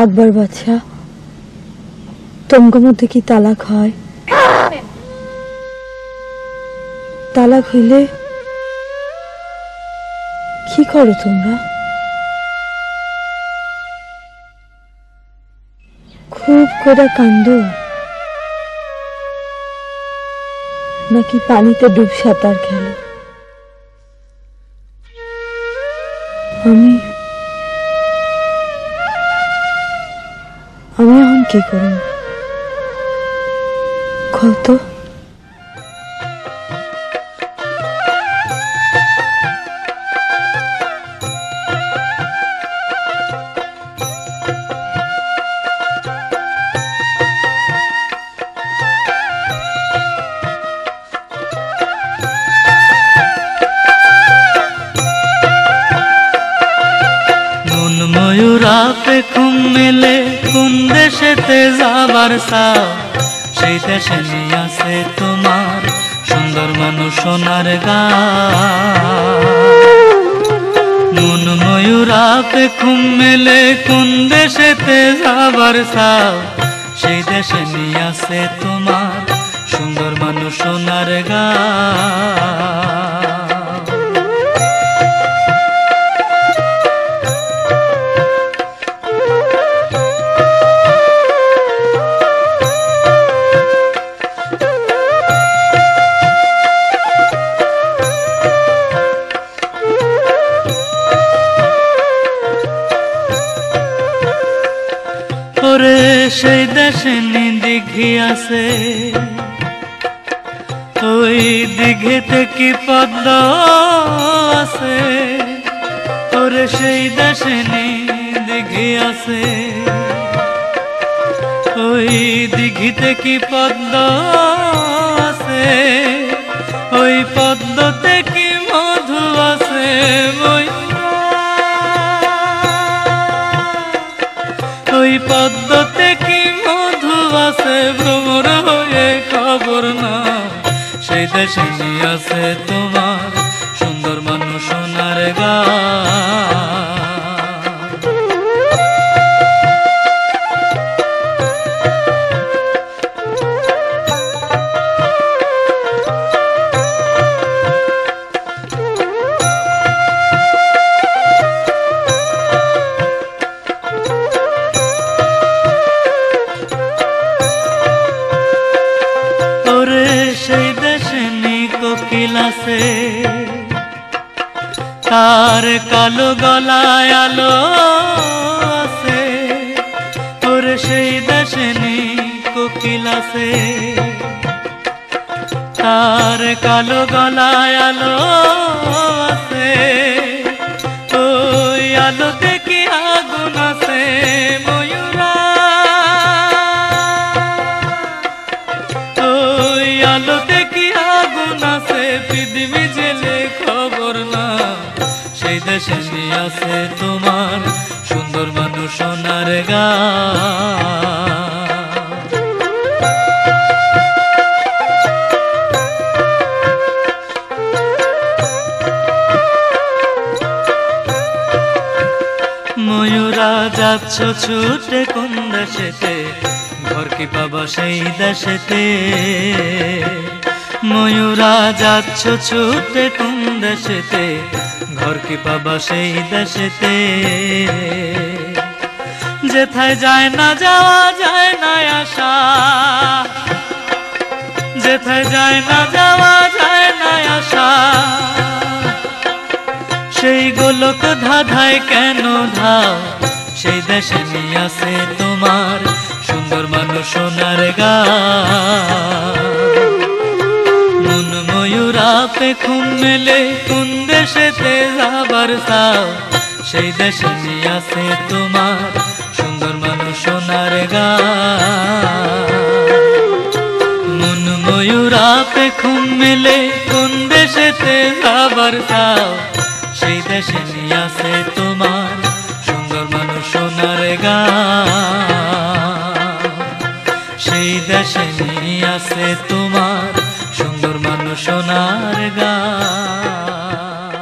আকবর বাদশা, তোমার মধ্যে কি তালাক হয়? তালাক হইলে কি করো তোমরা? খুব করে কান্দো নাকি পানিতে ডুব সাঁতার খেলো? আমি এখন কি করব কত? ময়ূরাপে ঘুম মেলে কোন দেশেতে যাবার চাও, সেই দেশে নিয়ে আছে তোমার সুন্দর মানুষ সোনার গাঁ। মন ময়ূরাপে ঘুম মেলে কোন দেশেতে যাবার চাও, সেই দেশে নিয়ে আছে তোমার সুন্দর মানুষ সোনার গাঁ। সেই দেশে দিঘি আছে, ওই দিঘিতে কি পদ্ম আছে? ওরে সেই দেশে দিঘি আছে, ওই দিঘিতে কি পদ্ম আছে? ওই পদ্মতে কি মধু আছে? ওই পদ্মতে কি মধু আছে? ভ্রমর হয়ে খবর না, সেই দেশে নিয়ে আছে তোমার সুন্দর মানুষ সোনার গাঁ। সেই দেশে কোকিল আছে, তার কালো গলায় আলো আছে। ওরে সেই দেশে কোকিল আছে, তার কালো গলায় আলো আছে। ওই আলোতে কি আগুন আছে? ময়ূরা ওই আলোতে কি আগুন আছে? পৃথিবী জেলে খবর না, সেই দেশে নিয়ে আছে তোমার সুন্দর মানুষ সোনার গাঁ। ময়ূরা যাচ্ছ ছুটে কোন দেশেতে, ঘর কি পাবা সেই দেশেতে? ময়ূরা যাচ্ছ ছুটে কোন দেশেতে, ঘর কি পাবা সেই দেশেতে? যেথায় যায় না যাওয়া যায় না আসা, যেথায় যায় না যাওয়া যায় না আসা, সেই গোলক ধাঁধায় কেন ধাও? সেই দেশে নিয়ে আছে তোমার সুন্দর মানুষ সোনার গাঁ। মন ময়ূরাপে ঘুম মেলে কোন দেশেতে যাবার চাও, সেই দেশে নিয়ে আছে তোমার সুন্দর মানুষ সোনার গাঁ। মন ময়ূরাপে ঘুম মেলে কোন দেশেতে যাবার চাও, সেই দেশে নিয়ে আছে তোমার সুন্দর মানুষ সোনার গাঁ। সেই দেশে নিয়ে আছে তোমার সুন্দর মানুষ সোনার গাঁ।